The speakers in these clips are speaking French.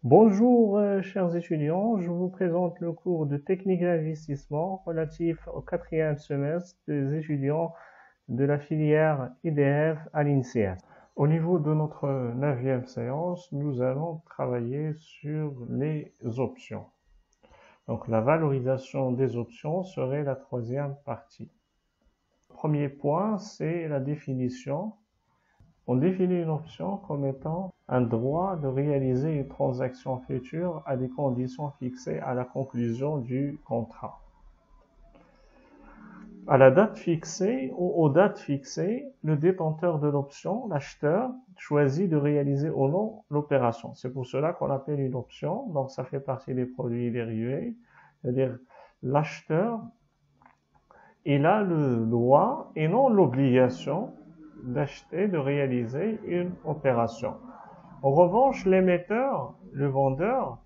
Bonjour, chers étudiants, je vous présente le cours de technique d'investissement relatif au quatrième semestre des étudiants de la filière IDF à l'INSEAD. Au niveau de notre 9e séance, nous allons travailler sur les options. Donc la valorisation des options serait la troisième partie. Premier point, c'est la définition. On définit une option comme étant un droit de réaliser une transaction future à des conditions fixées à la conclusion du contrat. À la date fixée ou aux dates fixées, le détenteur de l'option, l'acheteur, choisit de réaliser ou non l'opération. C'est pour cela qu'on appelle une option, donc ça fait partie des produits dérivés, c'est-à-dire l'acheteur, il a le droit et non l'obligation d'acheter, de réaliser une opération. En revanche, l'émetteur, le vendeur,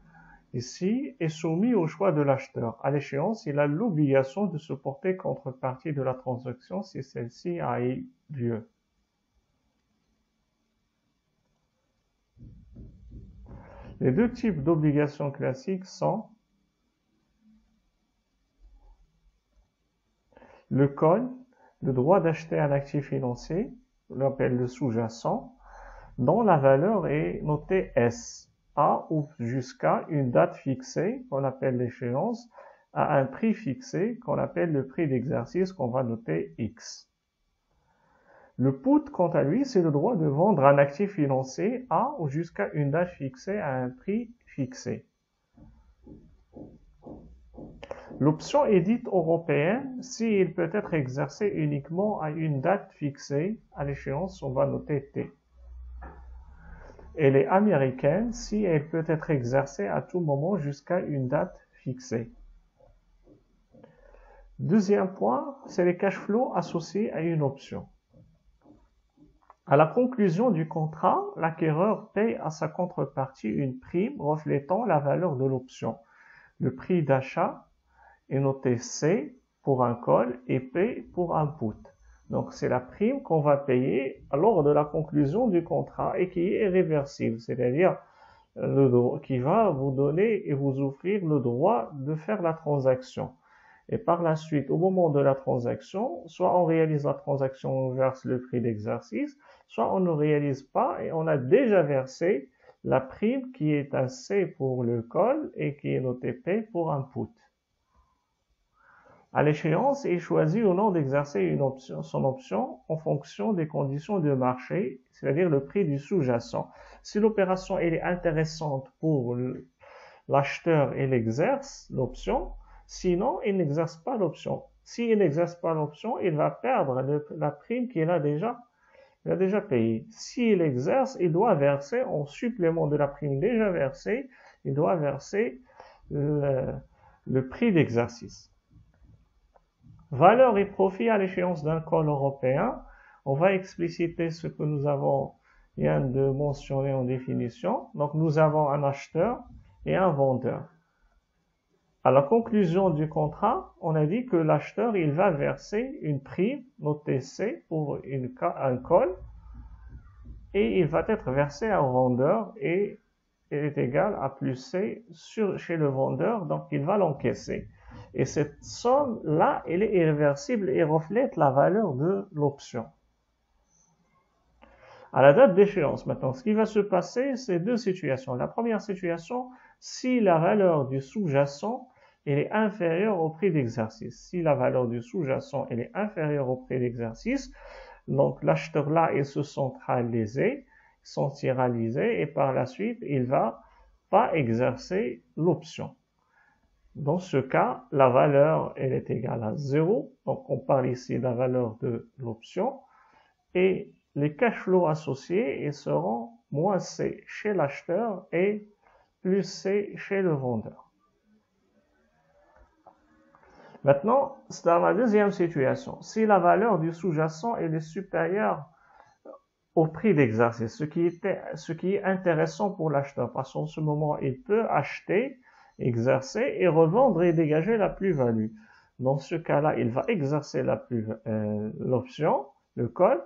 ici, est soumis au choix de l'acheteur. À l'échéance, il a l'obligation de se porter contrepartie de la transaction si celle-ci a eu lieu. Les deux types d'obligations classiques sont le call, le droit d'acheter un actif financier, on l'appelle le sous-jacent, dont la valeur est notée S, à ou jusqu'à une date fixée, qu'on appelle l'échéance, à un prix fixé, qu'on appelle le prix d'exercice, qu'on va noter X. Le put, quant à lui, c'est le droit de vendre un actif financier à ou jusqu'à une date fixée à un prix fixé. L'option est dite européenne s'il peut être exercé uniquement à une date fixée, à l'échéance, on va noter T. Elle est américaine si elle peut être exercée à tout moment jusqu'à une date fixée. Deuxième point, c'est les cash flows associés à une option. À la conclusion du contrat, l'acquéreur paye à sa contrepartie une prime reflétant la valeur de l'option. Le prix d'achat est noté C pour un call et P pour un put. Donc, c'est la prime qu'on va payer lors de la conclusion du contrat et qui est réversible, c'est-à-dire qui va vous donner et vous offrir le droit de faire la transaction. Et par la suite, au moment de la transaction, soit on réalise la transaction, on verse le prix d'exercice, soit on ne réalise pas et on a déjà versé la prime qui est un C pour le call et qui est noté P pour un put. À l'échéance, il choisit ou non d'exercer son option en fonction des conditions de marché, c'est-à-dire le prix du sous-jacent. Si l'opération est intéressante pour l'acheteur, il exerce l'option, sinon il n'exerce pas l'option. S'il n'exerce pas l'option, il va perdre la prime qu'il a déjà payée. S'il exerce, il doit verser en supplément de la prime déjà versée, il doit verser le prix d'exercice. Valeur et profit à l'échéance d'un call européen. On va expliciter ce que nous vient de mentionner en définition. Donc, nous avons un acheteur et un vendeur. À la conclusion du contrat, on a dit que l'acheteur, il va verser une prime notée C pour un call et il va être versé à un vendeur et elle est égale à plus C chez le vendeur, donc il va l'encaisser. Et cette somme-là, elle est irréversible et reflète la valeur de l'option. À la date d'échéance, maintenant, ce qui va se passer, c'est deux situations. La première situation, si la valeur du sous-jacent est inférieure au prix d'exercice. Si la valeur du sous-jacent est inférieure au prix d'exercice, donc l'acheteur là, il se centralisé et par la suite, il va pas exercer l'option. Dans ce cas, la valeur, elle est égale à 0. Donc, on parle ici de la valeur de l'option. Et les cash flows associés, ils seront moins C chez l'acheteur et plus C chez le vendeur. Maintenant, c'est dans la deuxième situation. Si la valeur du sous-jacent est supérieure au prix d'exercice, ce qui est intéressant pour l'acheteur, parce qu'en ce moment, il peut acheter, exercer et revendre et dégager la plus-value. Dans ce cas-là, il va exercer l'option, le call,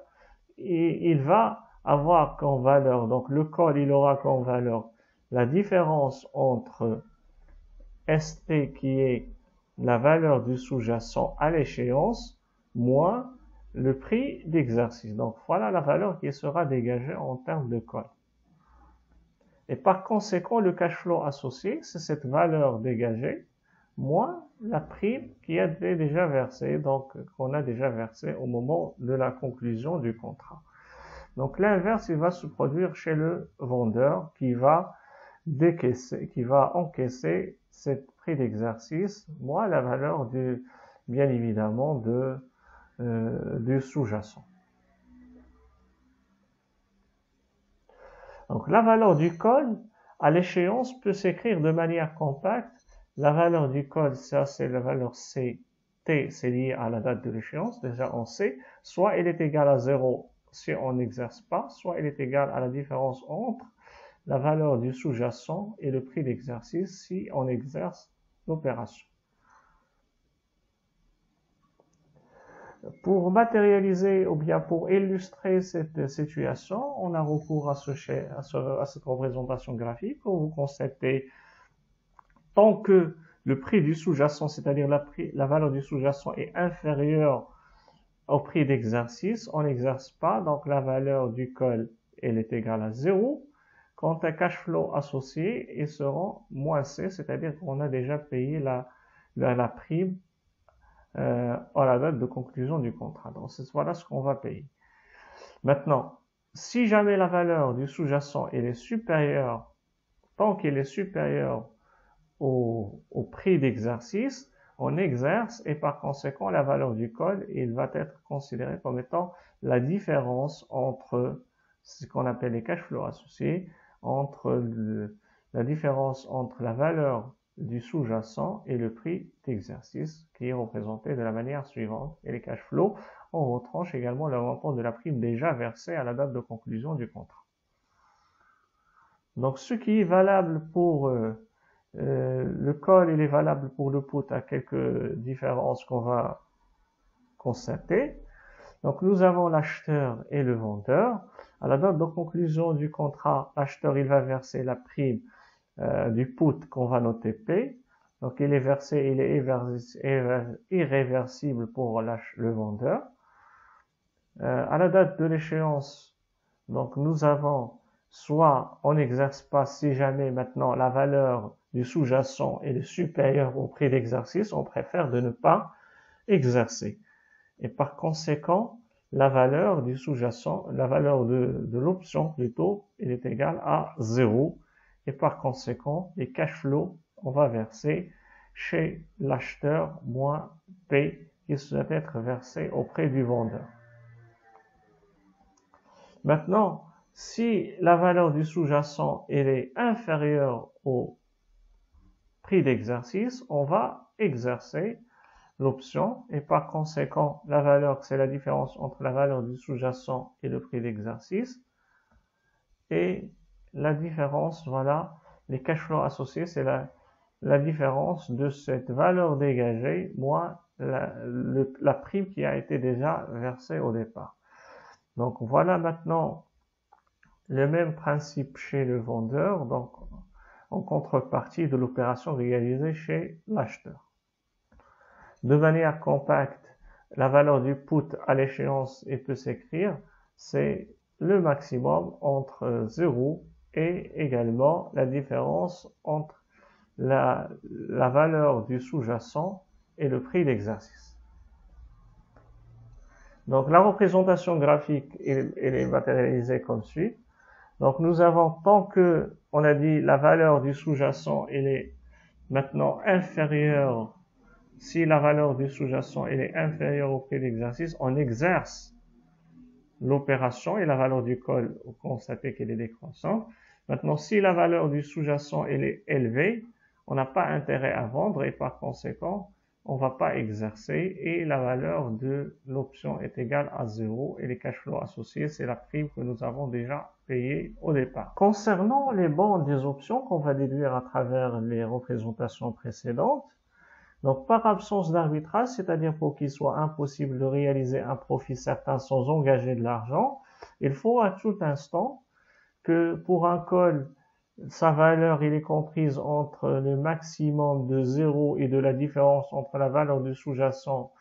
et il va avoir comme valeur, donc le call, il aura comme valeur la différence entre ST qui est la valeur du sous-jacent à l'échéance moins le prix d'exercice. Donc voilà la valeur qui sera dégagée en termes de col. Et par conséquent, le cash flow associé, c'est cette valeur dégagée moins la prime qui a été déjà versée, donc qu'on a déjà versée au moment de la conclusion du contrat. Donc l'inverse, il va se produire chez le vendeur qui va encaisser cette prix d'exercice, moins la valeur bien évidemment du sous-jacent. Donc la valeur du col à l'échéance peut s'écrire de manière compacte. La valeur du col, ça c'est la valeur C. T, c'est lié à la date de l'échéance, déjà on sait. Soit elle est égale à 0 si on n'exerce pas, soit elle est égale à la différence entre la valeur du sous-jacent et le prix d'exercice si on exerce l'opération. Pour matérialiser ou bien pour illustrer cette situation, on a recours à cette représentation graphique où vous constatez tant que le prix du sous-jacent, c'est-à-dire la valeur du sous-jacent est inférieure au prix d'exercice, on n'exerce pas, donc la valeur du col elle est égale à 0. Quant à cash flow associé, ils seront moins C, c'est-à-dire qu'on a déjà payé la prime à la date de conclusion du contrat. Donc voilà ce qu'on va payer. Maintenant, si jamais la valeur du sous-jacent est supérieure, tant qu'elle est supérieure au prix d'exercice, on exerce et par conséquent la valeur du col, il va être considéré comme étant la différence entre ce qu'on appelle les cash flows associés, la différence entre la valeur du sous-jacent et le prix d'exercice qui est représenté de la manière suivante. Et les cash flows, on retranche également le montant de la prime déjà versée à la date de conclusion du contrat. Donc ce qui est valable pour le call, il est valable pour le put à quelques différences qu'on va constater. Donc nous avons l'acheteur et le vendeur. À la date de conclusion du contrat, l'acheteur il va verser la prime du put qu'on va noter P. Donc il est versé, il est irréversible pour le vendeur. À la date de l'échéance, donc nous avons soit on n'exerce pas si jamais maintenant la valeur du sous-jacent est supérieure au prix d'exercice, on préfère de ne pas exercer. Et par conséquent, la valeur du sous-jacent, la valeur de l'option plutôt, elle est égale à 0. Et par conséquent, les cash flows, on va verser chez l'acheteur moins P qui doit être versé auprès du vendeur. Maintenant, si la valeur du sous-jacent est inférieure au prix d'exercice, on va exercer l'option et par conséquent, la valeur, c'est la différence entre la valeur du sous-jacent et le prix d'exercice. Et la différence, voilà, les cash flows associés, c'est la différence de cette valeur dégagée moins la prime qui a été déjà versée au départ. Donc voilà maintenant le même principe chez le vendeur, donc en contrepartie de l'opération réalisée chez l'acheteur. De manière compacte, la valeur du put à l'échéance peut s'écrire, c'est le maximum entre 0 et également la différence entre la valeur du sous-jacent et le prix d'exercice. Donc la représentation graphique elle est matérialisée comme suit. Donc nous avons, tant que on a dit la valeur du sous-jacent elle est maintenant inférieure, si la valeur du sous-jacent elle est inférieure au prix d'exercice, on exerce l'opération et la valeur du col, vous constatez qu'elle est décroissante. Maintenant, si la valeur du sous-jacent elle est élevée, on n'a pas intérêt à vendre et par conséquent, on ne va pas exercer et la valeur de l'option est égale à 0 et les cash flows associés, c'est la prime que nous avons déjà payée au départ. Concernant les bandes des options qu'on va déduire à travers les représentations précédentes, donc par absence d'arbitrage, c'est-à-dire pour qu'il soit impossible de réaliser un profit certain sans engager de l'argent, il faut à tout instant que pour un call, sa valeur il est comprise entre le maximum de 0 et de la différence entre la valeur du sous-jacent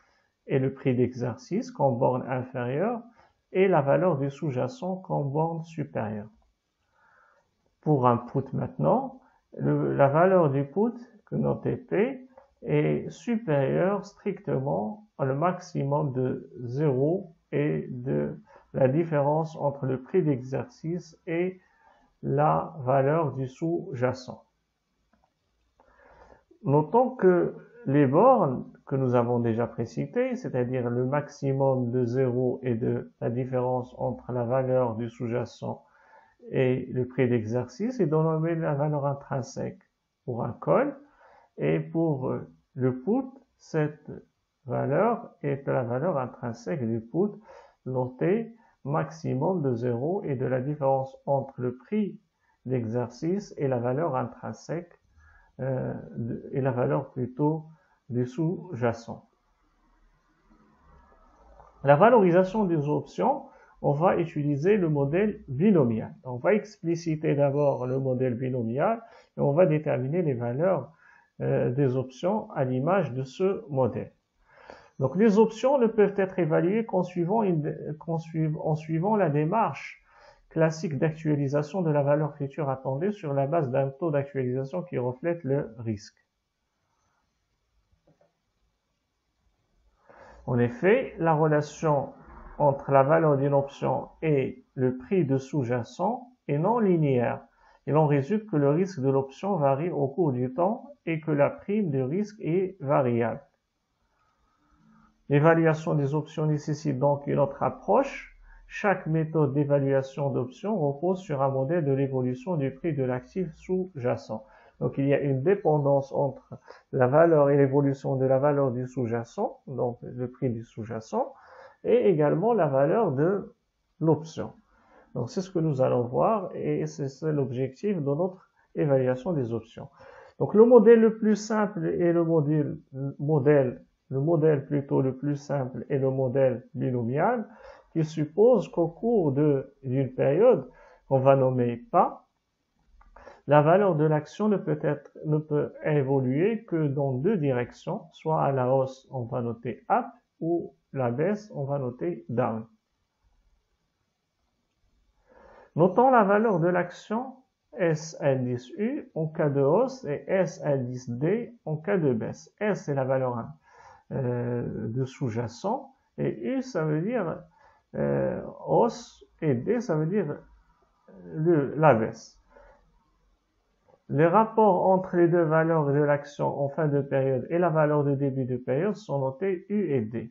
et le prix d'exercice comme borne inférieure et la valeur du sous-jacent comme borne supérieure. Pour un put maintenant, la valeur du put, que noté P, est supérieure strictement au maximum de 0 et de la différence entre le prix d'exercice et la valeur du sous-jacent. Notons que les bornes que nous avons déjà précitées, c'est-à-dire le maximum de 0 et de la différence entre la valeur du sous-jacent et le prix d'exercice, est dénommé la valeur intrinsèque pour un col, et pour le put, cette valeur est la valeur intrinsèque du put, notée maximum de 0 et de la différence entre le prix d'exercice et la valeur intrinsèque et la valeur plutôt du sous-jacent. La valorisation des options, on va utiliser le modèle binomial. On va expliciter d'abord le modèle binomial et on va déterminer les valeurs des options à l'image de ce modèle. Donc les options ne peuvent être évaluées qu'en suivant la démarche classique d'actualisation de la valeur future attendue sur la base d'un taux d'actualisation qui reflète le risque. En effet, la relation entre la valeur d'une option et le prix de sous-jacent est non linéaire. Il en résulte que le risque de l'option varie au cours du temps et que la prime de risque est variable. L'évaluation des options nécessite donc une autre approche. Chaque méthode d'évaluation d'options repose sur un modèle de l'évolution du prix de l'actif sous-jacent. Donc il y a une dépendance entre la valeur et l'évolution de la valeur du sous-jacent, donc le prix du sous-jacent, et également la valeur de l'option. Donc c'est ce que nous allons voir et c'est l'objectif de notre évaluation des options. Donc le modèle le plus simple est le modèle plus simple est le modèle binomial qui suppose qu'au cours d'une période qu'on va nommer pas, la valeur de l'action ne peut évoluer que dans deux directions, soit à la hausse on va noter up ou la baisse on va noter down. Notons la valeur de l'action S indice U en cas de hausse et S indice D en cas de baisse. S c'est la valeur 1 de sous-jacent et U ça veut dire hausse et D ça veut dire la baisse. Les rapports entre les deux valeurs de l'action en fin de période et la valeur de début de période sont notés U et D.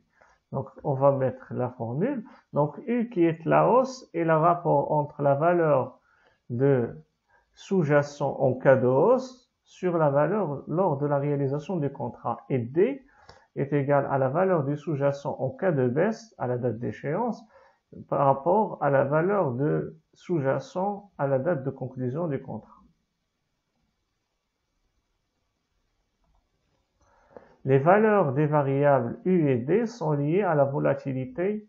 Donc on va mettre la formule. Donc U qui est la hausse est le rapport entre la valeur de sous-jacent en cas de hausse sur la valeur lors de la réalisation du contrat. Et D est égal à la valeur du sous-jacent en cas de baisse à la date d'échéance par rapport à la valeur de sous-jacent à la date de conclusion du contrat. Les valeurs des variables U et D sont liées à la volatilité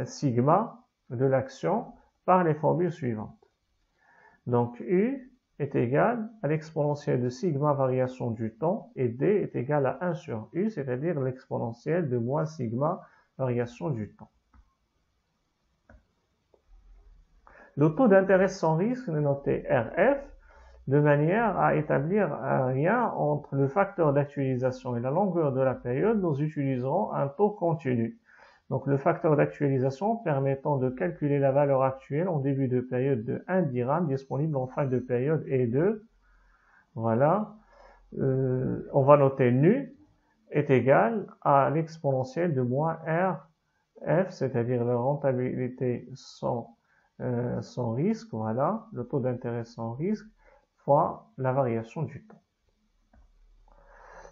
sigma de l'action par les formules suivantes. Donc U est égal à l'exponentielle de sigma variation du temps et D est égal à 1 sur U, c'est-à-dire l'exponentielle de moins sigma variation du temps. Le taux d'intérêt sans risque est noté RF de manière à établir un lien entre le facteur d'actualisation et la longueur de la période. Nous utiliserons un taux continu. Donc le facteur d'actualisation permettant de calculer la valeur actuelle en début de période de 1 dirham disponible en fin de période et de, voilà, on va noter nu est égal à l'exponentielle de moins RF, c'est-à-dire la rentabilité sans risque, voilà, le taux d'intérêt sans risque, fois la variation du temps.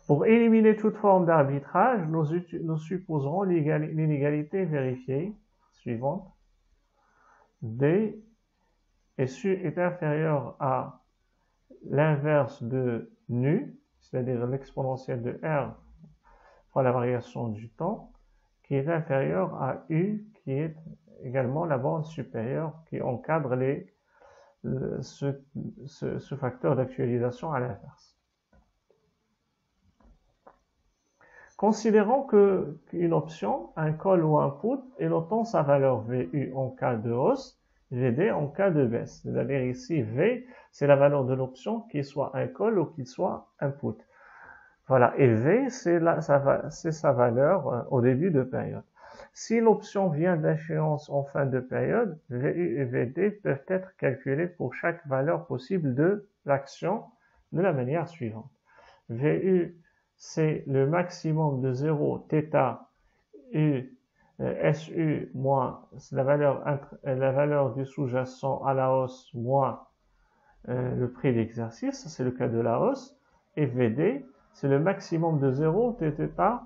Pour éliminer toute forme d'arbitrage, nous supposerons l'inégalité vérifiée suivante. D est inférieur à l'inverse de nu, c'est-à-dire l'exponentielle de R fois la variation du temps, qui est inférieur à U, qui est également la borne supérieure qui encadre les ce facteur d'actualisation à l'inverse. Considérons qu'une option, un call ou un put, et notons sa valeur VU en cas de hausse, VD en cas de baisse. C'est-à-dire ici, V, c'est la valeur de l'option, qu'il soit un call ou qu'il soit un put. Voilà, et V, c'est sa valeur au début de période. Si l'option vient d'échéance en fin de période, VU et VD peuvent être calculés pour chaque valeur possible de l'action de la manière suivante. VU, c'est le maximum de 0 θ U SU moins la valeur du sous-jacent à la hausse moins le prix d'exercice, c'est le cas de la hausse, et VD, c'est le maximum de 0 θ,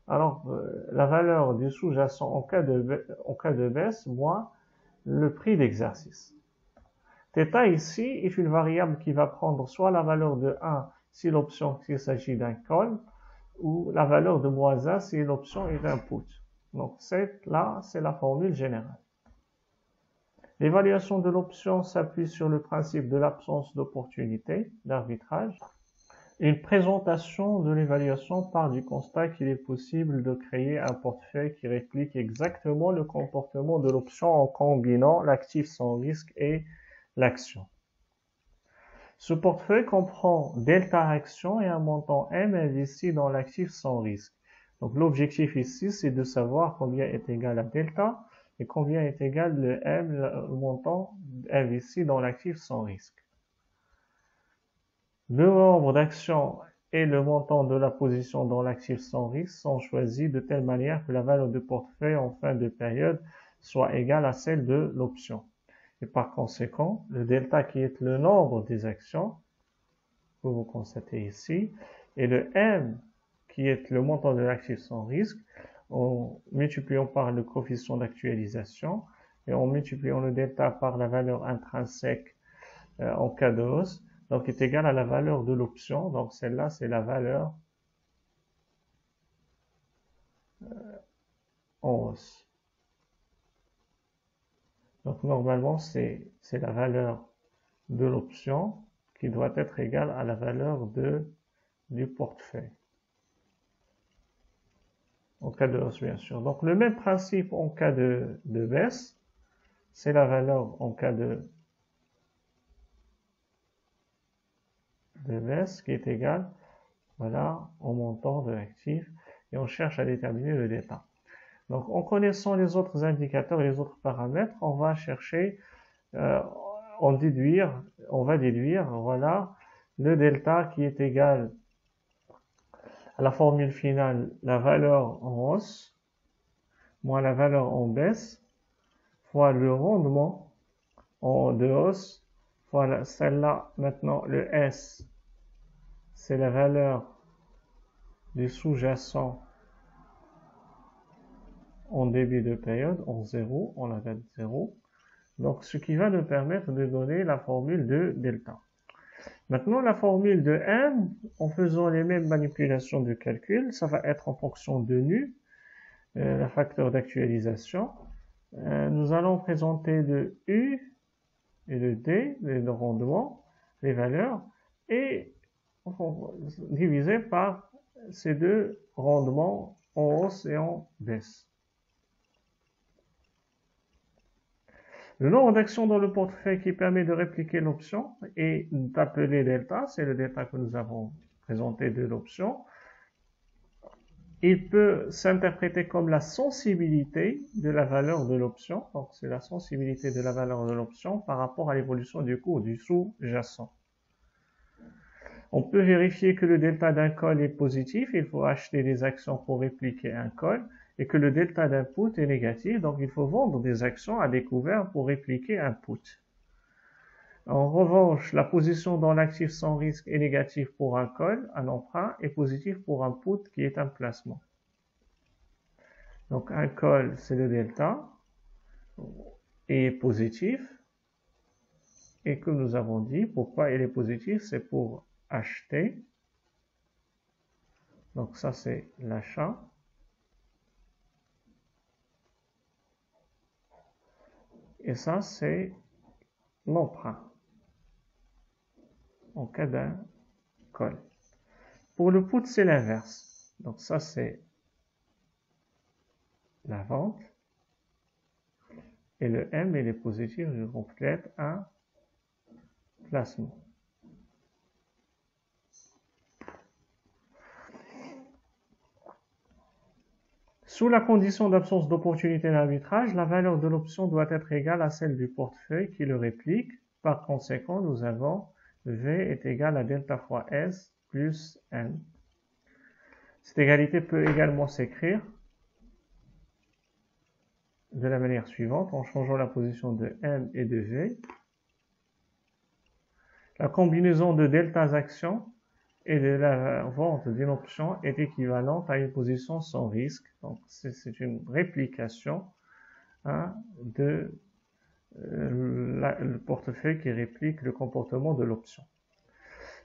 alors la valeur du sous-jacent en cas de baisse moins le prix d'exercice. Θ ici est une variable qui va prendre soit la valeur de 1 si l'option s'il s'agit d'un call, ou la valeur de moins 1 si l'option est un put. Donc là, c'est la formule générale. L'évaluation de l'option s'appuie sur le principe de l'absence d'opportunité d'arbitrage. Une présentation de l'évaluation part du constat qu'il est possible de créer un portefeuille qui réplique exactement le comportement de l'option en combinant l'actif sans risque et l'action. Ce portefeuille comprend delta action et un montant M investi dans l'actif sans risque. Donc l'objectif ici, c'est de savoir combien est égal à delta et combien est égal le M, le montant investi dans l'actif sans risque. Le nombre d'actions et le montant de la position dans l'actif sans risque sont choisis de telle manière que la valeur du portefeuille en fin de période soit égale à celle de l'option. Et par conséquent, le delta qui est le nombre des actions, que vous constatez ici, et le M qui est le montant de l'actif sans risque, en multipliant par le coefficient d'actualisation et en multipliant le delta par la valeur intrinsèque en cas de hausse, donc est égal à la valeur de l'option. Donc celle-là, c'est la valeur en hausse. Donc normalement, c'est la valeur de l'option qui doit être égale à la valeur du portefeuille. En cas de hausse, bien sûr. Donc le même principe en cas de baisse, c'est la valeur en cas de baisse qui est égale, voilà, au montant de l'actif, et on cherche à déterminer le delta. Donc en connaissant les autres indicateurs et les autres paramètres, on va chercher, on va déduire, voilà, le delta qui est égal à la formule finale, la valeur en hausse, moins la valeur en baisse, fois le rendement de hausse, voilà, celle-là, maintenant, le S, c'est la valeur du sous-jacent en début de période, en 0, on la date 0. Donc, ce qui va nous permettre de donner la formule de delta. Maintenant, la formule de M, en faisant les mêmes manipulations de calcul, ça va être en fonction de nu, le facteur d'actualisation. Nous allons présenter le U et le D, le rendement, les valeurs, et diviser par ces deux rendements en hausse et en baisse. Le nombre d'actions dans le portefeuille qui permet de répliquer l'option est appelé delta, c'est le delta que nous avons présenté de l'option. Il peut s'interpréter comme la sensibilité de la valeur de l'option, donc c'est la sensibilité de la valeur de l'option par rapport à l'évolution du cours du sous-jacent. On peut vérifier que le delta d'un call est positif, il faut acheter des actions pour répliquer un call, et que le delta d'un put est négatif, donc il faut vendre des actions à découvert pour répliquer un put. En revanche, la position dans l'actif sans risque est négative pour un call, un emprunt, et positive pour un put qui est un placement. Donc un call, c'est le delta, et est positif, et comme nous avons dit, pourquoi il est positif, c'est pour acheter. Donc ça, c'est l'achat. Et ça, c'est l'emprunt. en cas d'un call. Pour le put, c'est l'inverse. Donc ça, c'est la vente. Et le M, il est positif, je complète un placement. Sous la condition d'absence d'opportunité d'arbitrage, la valeur de l'option doit être égale à celle du portefeuille qui le réplique. Par conséquent, nous avons V est égal à delta fois S plus N. Cette égalité peut également s'écrire de la manière suivante, en changeant la position de M et de V. La combinaison de deltas actions et de la vente d'une option est équivalente à une position sans risque. Donc, c'est une réplication de le portefeuille qui réplique le comportement de l'option.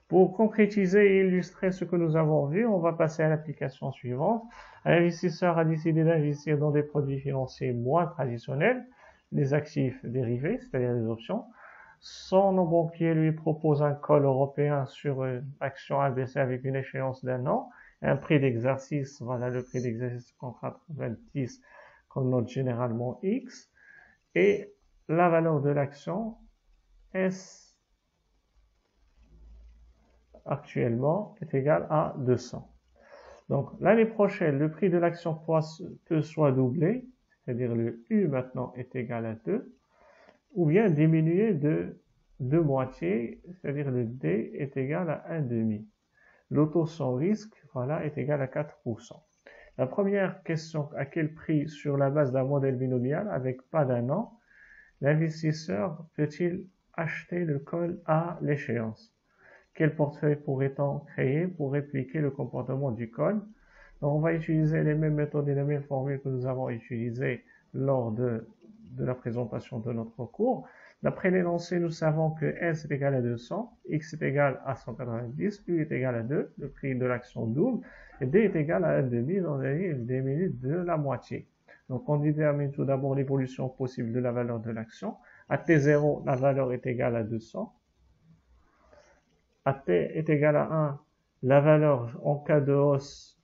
Pour concrétiser et illustrer ce que nous avons vu, on va passer à l'application suivante. Un investisseur a décidé d'investir dans des produits financiers moins traditionnels, les actifs dérivés, c'est-à-dire les options. Son banquier lui propose un call européen sur une action ABC avec une échéance d'1 an, un prix d'exercice, voilà le prix d'exercice contrat 90 qu'on note généralement X, et la valeur de l'action S actuellement est égale à 200. Donc l'année prochaine, le prix de l'action peut soit doublé, c'est-à-dire le U maintenant est égal à 2, ou bien diminuer de 2 moitiés, c'est-à-dire le D est égal à 1 demi. Le taux sans risque, voilà, est égal à 4%. La première question, à quel prix sur la base d'un modèle binomial avec pas d'un an, l'investisseur peut-il acheter le call à l'échéance? Quel portefeuille pourrait-on créer pour répliquer le comportement du call? Donc, on va utiliser les mêmes méthodes et les mêmes formules que nous avons utilisées lors de la présentation de notre cours. D'après l'énoncé, nous savons que S est égal à 200, X est égal à 190, U est égal à 2, le prix de l'action double, et D est égal à 1,5, donc il diminue de la moitié. Donc, on détermine tout d'abord l'évolution possible de la valeur de l'action. À T0, la valeur est égale à 200. À T est égal à 1, la valeur en cas de hausse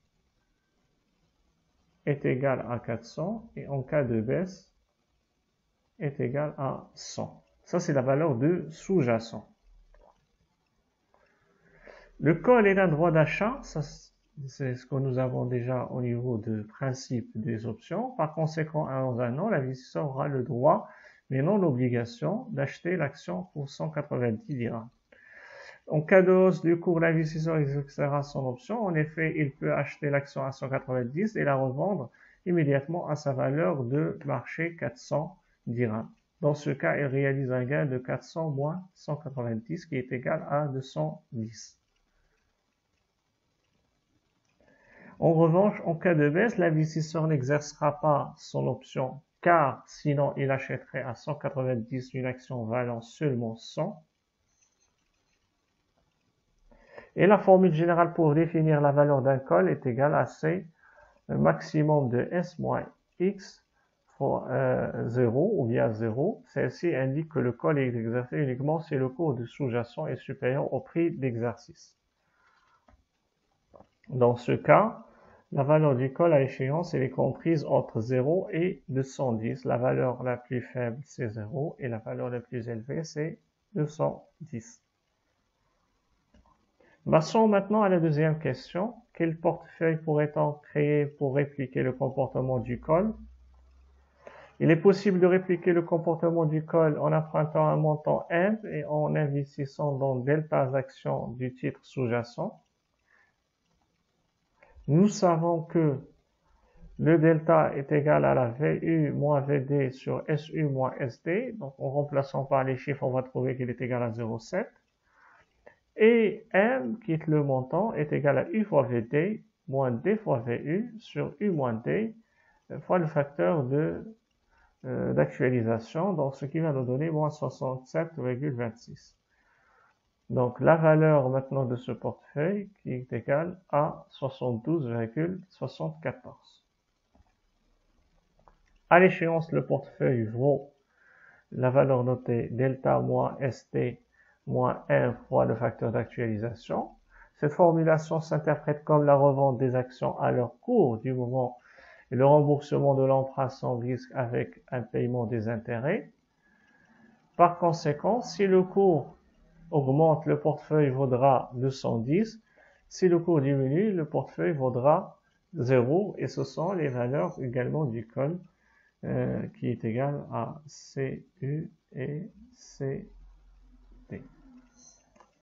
est égale à 400 et en cas de baisse est égale à 100. Ça, c'est la valeur de sous-jacent. Le call est un droit d'achat, c'est ce que nous avons déjà au niveau de principe des options. Par conséquent, dans un an, l'investisseur aura le droit, mais non l'obligation, d'acheter l'action pour 190 dirhams. En cas de hausse du cours, l'investisseur exercera son option. En effet, il peut acheter l'action à 190 et la revendre immédiatement à sa valeur de marché 400 dirhams. Dans ce cas, il réalise un gain de 400 moins 190 qui est égal à 210. En revanche, en cas de baisse, l'investisseur n'exercera pas son option car sinon il achèterait à 190 une action valant seulement 100. Et la formule générale pour définir la valeur d'un call est égale à C, maximum de S moins X fois 0 ou bien 0. Celle-ci indique que le call est exercé uniquement si le cours de sous-jacent est supérieur au prix d'exercice. Dans ce cas, la valeur du call à échéance est comprise entre 0 et 210. La valeur la plus faible, c'est 0 et la valeur la plus élevée, c'est 210. Passons maintenant à la deuxième question. Quel portefeuille pourrait-on créer pour répliquer le comportement du call? Il est possible de répliquer le comportement du call en empruntant un montant M et en investissant dans delta actions du titre sous-jacent. Nous savons que le delta est égal à la VU moins VD sur SU moins SD. Donc, en remplaçant par les chiffres, on va trouver qu'il est égal à 0,7. Et M, qui est le montant, est égal à U fois VD moins D fois VU sur U moins D fois le facteur d'actualisation, donc ce qui va nous donner moins 67,26. Donc la valeur maintenant de ce portefeuille qui est égale à 72,74. À l'échéance, le portefeuille vaut la valeur notée delta moins ST moins R fois le facteur d'actualisation. Cette formulation s'interprète comme la revente des actions à leur cours du moment et le remboursement de l'emprunt sans risque avec un paiement des intérêts. Par conséquent, si le cours augmente, le portefeuille vaudra 210. Si le cours diminue, le portefeuille vaudra 0. Et ce sont les valeurs également du col qui est égal à CU et CD.